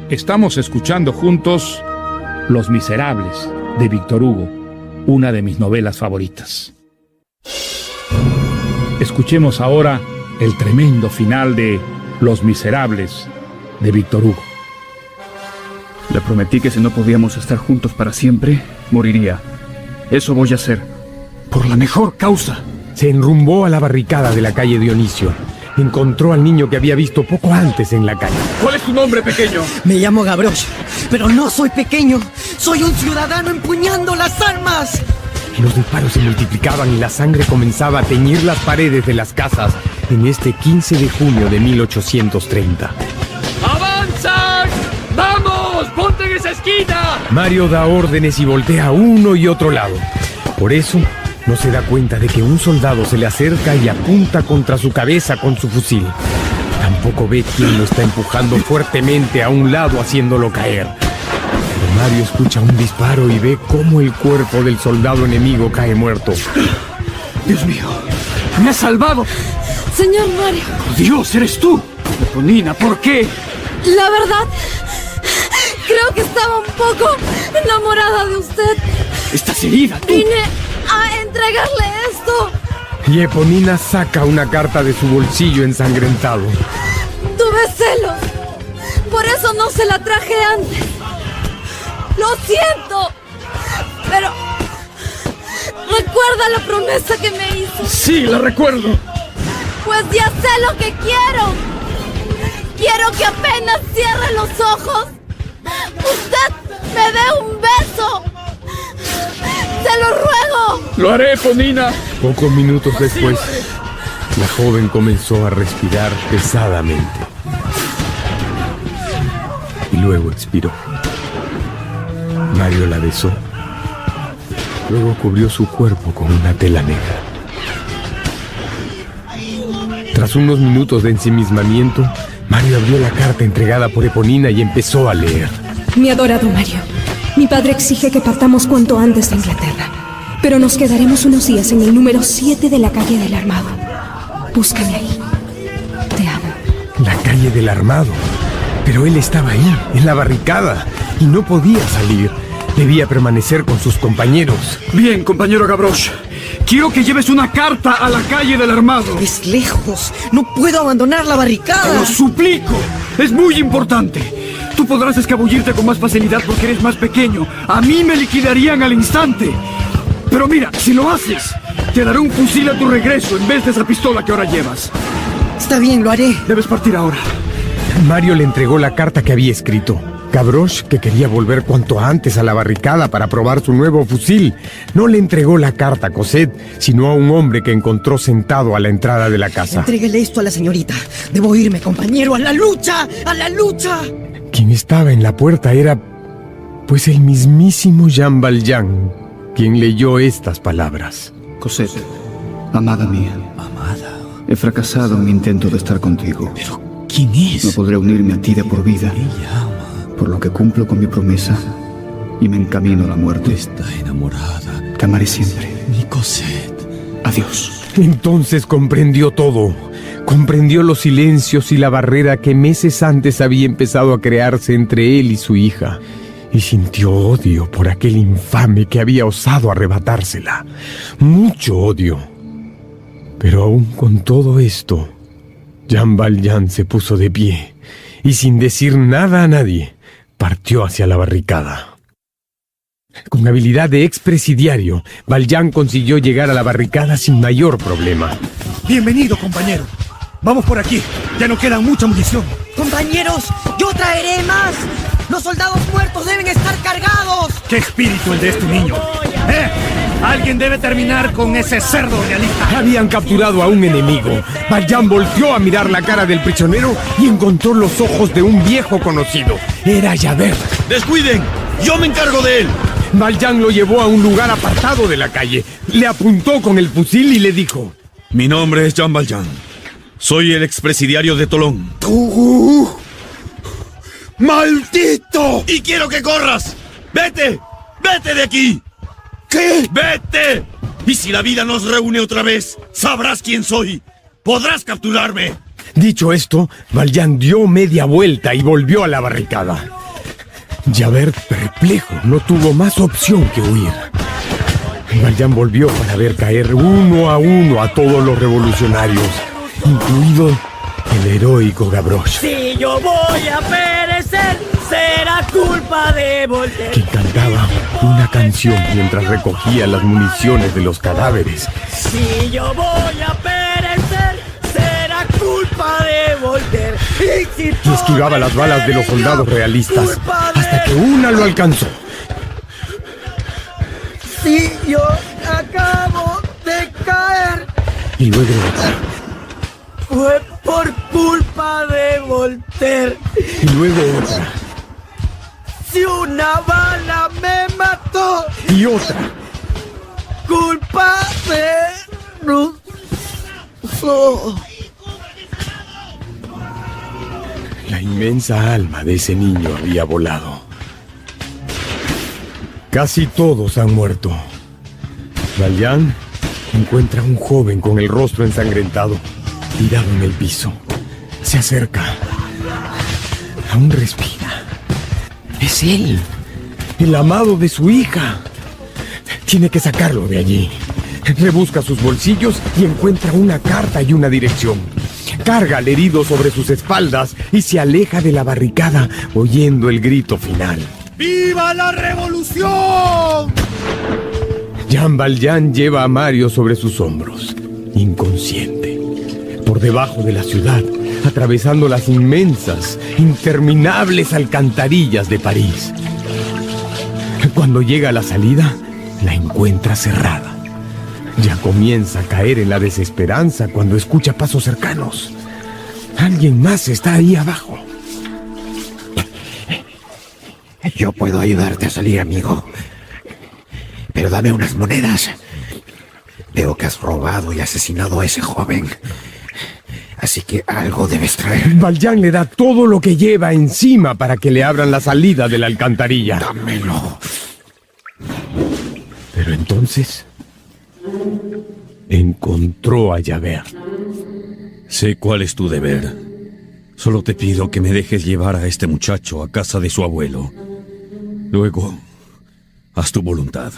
Estamos escuchando juntos Los Miserables, de Víctor Hugo, una de mis novelas favoritas. Escuchemos ahora el tremendo final de Los Miserables, de Víctor Hugo. Le prometí que si no podíamos estar juntos para siempre, moriría. Eso voy a hacer. Por la mejor causa. se enrumbó a la barricada de la calle Dionisio. Encontró al niño que había visto poco antes en la calle. ¿Cuál es tu nombre, pequeño? Me llamo Gavroche, pero no soy pequeño. Soy un ciudadano empuñando las armas. Los disparos se multiplicaban y la sangre comenzaba a teñir las paredes de las casas en este 15 de junio de 1830. ¡Avanzan! ¡Vamos! ¡Ponte en esa esquina! Mario da órdenes y voltea a uno y otro lado. Por eso no se da cuenta de que un soldado se le acerca y apunta contra su cabeza con su fusil. Tampoco ve quién lo está empujando fuertemente a un lado haciéndolo caer. Pero Mario escucha un disparo y ve cómo el cuerpo del soldado enemigo cae muerto. ¡Dios mío! ¡Me has salvado! Señor Mario. ¡Por Dios, eres tú! Eponina, ¿por qué? La verdad, creo que estaba un poco enamorada de usted. ¡Estás herida, tú! Vine a entregarle esto. Y Eponina saca una carta de su bolsillo ensangrentado. Tuve celos. Por eso no se la traje antes. Lo siento. Pero ¿recuerda la promesa que me hizo? Sí, la recuerdo. Pues ya sé lo que quiero. Quiero que apenas cierre los ojos, usted me dé un beso. ¡Se lo ruego! ¡Lo haré, Eponina! Pocos minutos después, la joven comenzó a respirar pesadamente. Y luego expiró. Mario la besó. Luego cubrió su cuerpo con una tela negra. Tras unos minutos de ensimismamiento, Mario abrió la carta entregada por Eponina y empezó a leer. Mi adorado Mario, mi padre exige que partamos cuanto antes de Inglaterra, pero nos quedaremos unos días en el número 7 de la calle del Armado. Búscame ahí. Te amo. La calle del Armado. Pero él estaba ahí, en la barricada, y no podía salir. Debía permanecer con sus compañeros. Bien, compañero Gavroche. Quiero que lleves una carta a la calle del Armado. Es lejos. No puedo abandonar la barricada. ¡Te lo suplico! Es muy importante. Tú podrás escabullirte con más facilidad porque eres más pequeño. A mí me liquidarían al instante. Pero mira, si lo haces, te daré un fusil a tu regreso en vez de esa pistola que ahora llevas. Está bien, lo haré. Debes partir ahora. Mario le entregó la carta que había escrito. Gavroche, que quería volver cuanto antes a la barricada para probar su nuevo fusil, no le entregó la carta a Cosette, sino a un hombre que encontró sentado a la entrada de la casa. Entréguele esto a la señorita. Debo irme, compañero. ¡A la lucha! ¡A la lucha! Quien estaba en la puerta era, pues, el mismísimo Jean Valjean, quien leyó estas palabras. Cosette, amada mía. Amada. He fracasado en mi intento de estar contigo. ¿Pero quién es? No podré unirme a ti de por vida. Ella ama. Por lo que cumplo con mi promesa y me encamino a la muerte. Está enamorada. Te amaré siempre. Mi Cosette. Adiós. Entonces comprendió todo. Comprendió los silencios y la barrera que meses antes había empezado a crearse entre él y su hija. Y sintió odio por aquel infame que había osado arrebatársela. Mucho odio. Pero aún con todo esto, Jean Valjean se puso de pie y sin decir nada a nadie, partió hacia la barricada. Con habilidad de expresidiario, Valjean consiguió llegar a la barricada sin mayor problema. Bienvenido, compañero. Vamos por aquí. Ya no queda mucha munición. Compañeros, yo traeré más. Los soldados muertos deben estar cargados. ¡Qué espíritu el de este niño! Alguien debe terminar con ese cerdo realista. Habían capturado a un enemigo. Valjean volteó a mirar la cara del prisionero y encontró los ojos de un viejo conocido. Era Javert. ¡Descuiden! ¡Yo me encargo de él! Valjean lo llevó a un lugar apartado de la calle. Le apuntó con el fusil y le dijo: Mi nombre es Jean Valjean. Soy el expresidiario de Tolón. ¡Tú! ¡Maldito! ¡Y quiero que corras! ¡Vete! ¡Vete de aquí! ¿Qué? ¡Vete! Y si la vida nos reúne otra vez, sabrás quién soy. Podrás capturarme. Dicho esto, Valjean dio media vuelta y volvió a la barricada. Javert, perplejo, no tuvo más opción que huir. Valjean volvió para ver caer uno a todos los revolucionarios, incluido el heroico Gavroche. Si yo voy a perecer, será culpa de Voltaire. Que cantaba una canción mientras recogía las municiones de los cadáveres. Si yo voy a perecer, será culpa de Voltaire. Y esquivaba las balas de los soldados realistas hasta que una lo alcanzó. Si yo acabo de caer, Y luego otra. fue por culpa de Voltaire. Y luego otra. Si una bala me mató, Y otra. culpa de Rousseau. La inmensa alma de ese niño había volado. Casi todos han muerto. Valjean encuentra a un joven con el rostro ensangrentado, tirado en el piso. Se acerca. Aún respira. Es él, el amado de su hija. Tiene que sacarlo de allí. Rebusca sus bolsillos y encuentra una carta y una dirección. Carga al herido sobre sus espaldas y se aleja de la barricada, oyendo el grito final. ¡Viva la revolución! Jean Valjean lleva a Mario sobre sus hombros, inconsciente, por debajo de la ciudad, atravesando las inmensas, interminables alcantarillas de París. Cuando llega a la salida, la encuentra cerrada. Ya comienza a caer en la desesperanza cuando escucha pasos cercanos. Alguien más está ahí abajo. Yo puedo ayudarte a salir, amigo. Pero dame unas monedas. Veo que has robado y asesinado a ese joven. Así que algo debes traer. Valjean le da todo lo que lleva encima para que le abran la salida de la alcantarilla. Dámelo. Pero entonces encontró a Javert. Sé cuál es tu deber. Solo te pido que me dejes llevar a este muchacho a casa de su abuelo. Luego, haz tu voluntad.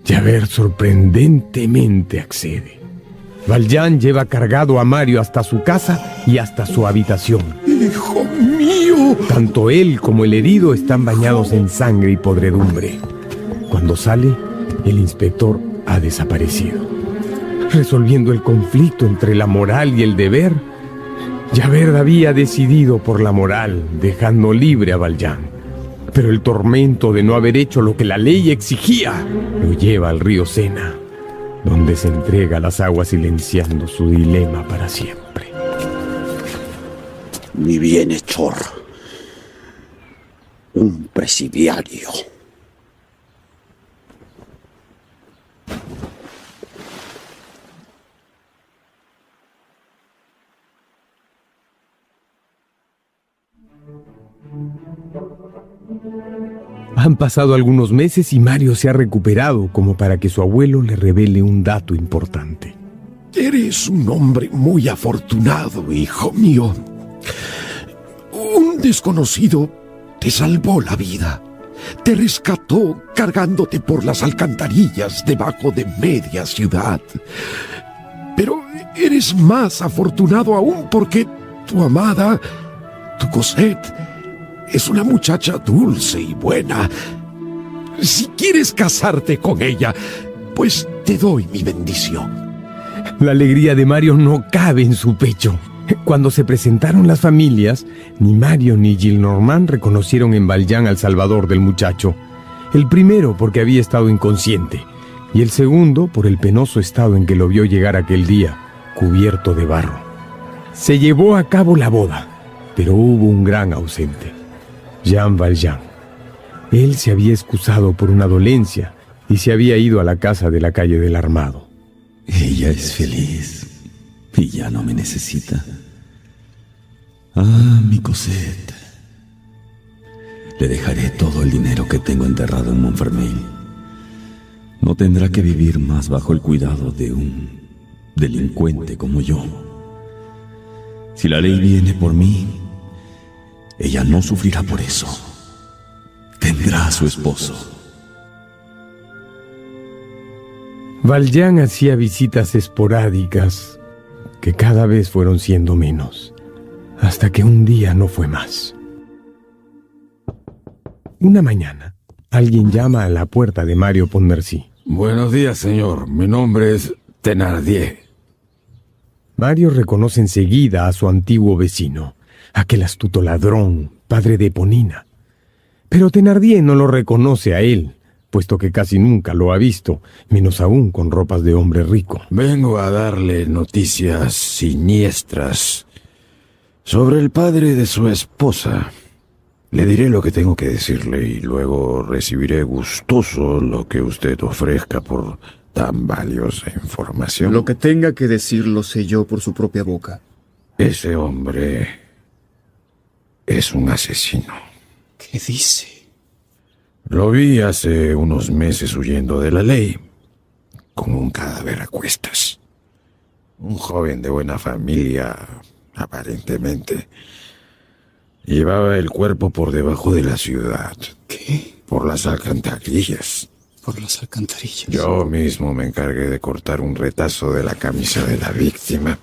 Javert sorprendentemente accede. Valjean lleva cargado a Mario hasta su casa y hasta su habitación. ¡Hijo mío! Tanto él como el herido están bañados en sangre y podredumbre. Cuando sale, el inspector ha desaparecido. Resolviendo el conflicto entre la moral y el deber, Javert había decidido por la moral, dejando libre a Valjean. Pero el tormento de no haber hecho lo que la ley exigía lo lleva al río Sena, donde se entrega a las aguas silenciando su dilema para siempre. Mi bienhechor. Un presidiario. Han pasado algunos meses y Mario se ha recuperado como para que su abuelo le revele un dato importante. Eres un hombre muy afortunado, hijo mío. Un desconocido te salvó la vida. Te rescató cargándote por las alcantarillas debajo de media ciudad. Pero eres más afortunado aún porque tu amada, tu Cosette, es una muchacha dulce y buena. Si quieres casarte con ella, pues te doy mi bendición. La alegría de Mario no cabe en su pecho. Cuando se presentaron las familias, ni Mario ni Gillenormand reconocieron en Valjean al salvador del muchacho. El primero porque había estado inconsciente, y el segundo por el penoso estado en que lo vio llegar aquel día, cubierto de barro. Se llevó a cabo la boda, pero hubo un gran ausente: Jean Valjean. Él se había excusado por una dolencia y se había ido a la casa de la calle del Armado. Ella es feliz y ya no me necesita. Ah, mi Cosette. Le dejaré todo el dinero que tengo enterrado en Montfermeil. No tendrá que vivir más bajo el cuidado de un delincuente como yo. Si la ley viene por mí, ella no sufrirá por eso. Tendrá a su esposo. Valjean hacía visitas esporádicas que cada vez fueron siendo menos, hasta que un día no fue más. Una mañana, alguien llama a la puerta de Mario Pontmercy. Buenos días, señor. Mi nombre es Thénardier. Mario reconoce enseguida a su antiguo vecino, aquel astuto ladrón, padre de Eponina. Pero Thénardier no lo reconoce a él, puesto que casi nunca lo ha visto, menos aún con ropas de hombre rico. Vengo a darle noticias siniestras sobre el padre de su esposa. Le diré lo que tengo que decirle y luego recibiré gustoso lo que usted ofrezca por tan valiosa información. Lo que tenga que decir lo sé yo por su propia boca. Ese hombre es un asesino. ¿Qué dice? Lo vi hace unos meses huyendo de la ley, con un cadáver a cuestas. Un joven de buena familia, aparentemente. Llevaba el cuerpo por debajo de la ciudad. ¿Qué? Por las alcantarillas. Por las alcantarillas. Yo mismo me encargué de cortar un retazo de la camisa de la víctima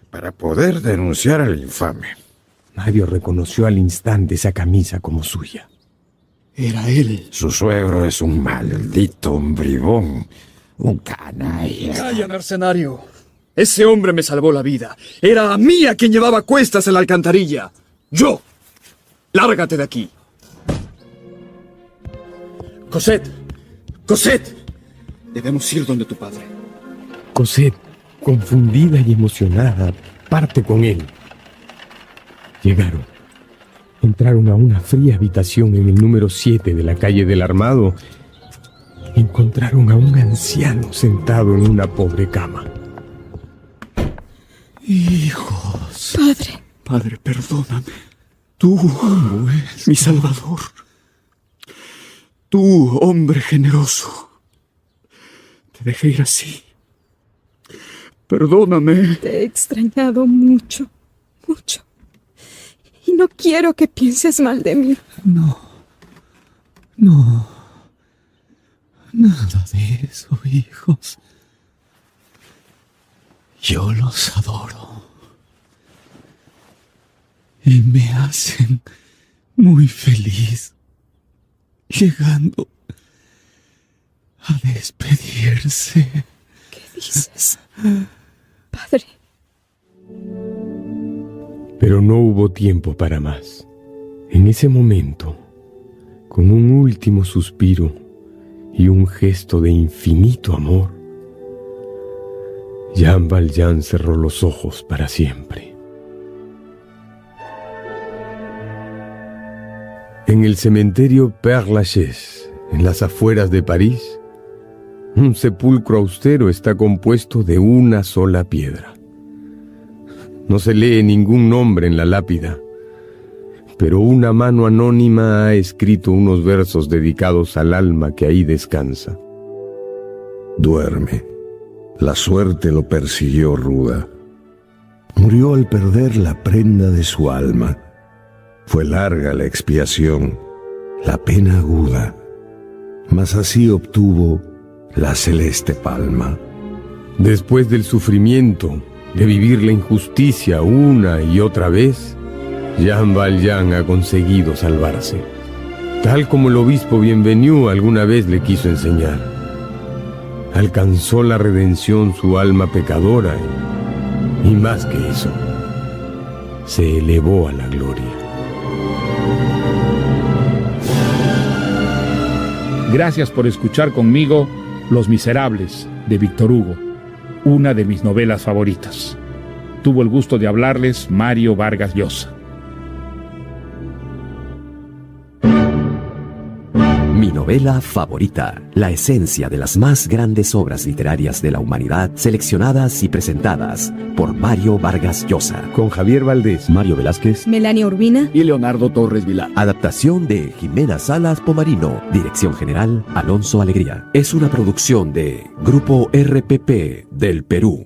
para poder denunciar al infame. Mario reconoció al instante esa camisa como suya. Era él. Su suegro es un maldito bribón, un canalla. ¡Calla, mercenario! Ese hombre me salvó la vida. Era a mí a quien llevaba cuestas en la alcantarilla. ¡Yo! ¡Lárgate de aquí! Cosette. ¡Cosette! Debemos ir donde tu padre. Cosette, confundida y emocionada, parte con él. Llegaron. Entraron a una fría habitación en el número 7 de la calle del Armado. Encontraron a un anciano sentado en una pobre cama. Hijos. Padre. Padre, perdóname. Tú, mi Salvador. Tú, hombre generoso. Te dejé ir así. Perdóname. Te he extrañado mucho, mucho. Y no quiero que pienses mal de mí. No. Nada de eso, hijos. Yo los adoro. Y me hacen muy feliz llegando a despedirse. ¿Qué dices, padre? Pero no hubo tiempo para más. En ese momento, con un último suspiro y un gesto de infinito amor, Jean Valjean cerró los ojos para siempre. En el cementerio Père Lachaise, en las afueras de París, un sepulcro austero está compuesto de una sola piedra. No se lee ningún nombre en la lápida, pero una mano anónima ha escrito unos versos dedicados al alma que ahí descansa. Duerme. La suerte lo persiguió ruda. Murió al perder la prenda de su alma. Fue larga la expiación, la pena aguda, mas así obtuvo la celeste palma. Después del sufrimiento, de vivir la injusticia una y otra vez, Jean Valjean ha conseguido salvarse, tal como el obispo Bienvenu alguna vez le quiso enseñar. Alcanzó la redención su alma pecadora y más que eso, se elevó a la gloria. Gracias por escuchar conmigo Los Miserables, de Víctor Hugo, una de mis novelas favoritas. Tuvo el gusto de hablarles Mario Vargas Llosa. Mi novela favorita, la esencia de las más grandes obras literarias de la humanidad, seleccionadas y presentadas por Mario Vargas Llosa. Con Javier Valdés, Mario Velázquez, Melania Urbina y Leonardo Torres Vilar. Adaptación de Jimena Salas Pomarino. Dirección general, Alonso Alegría. Es una producción de Grupo RPP del Perú.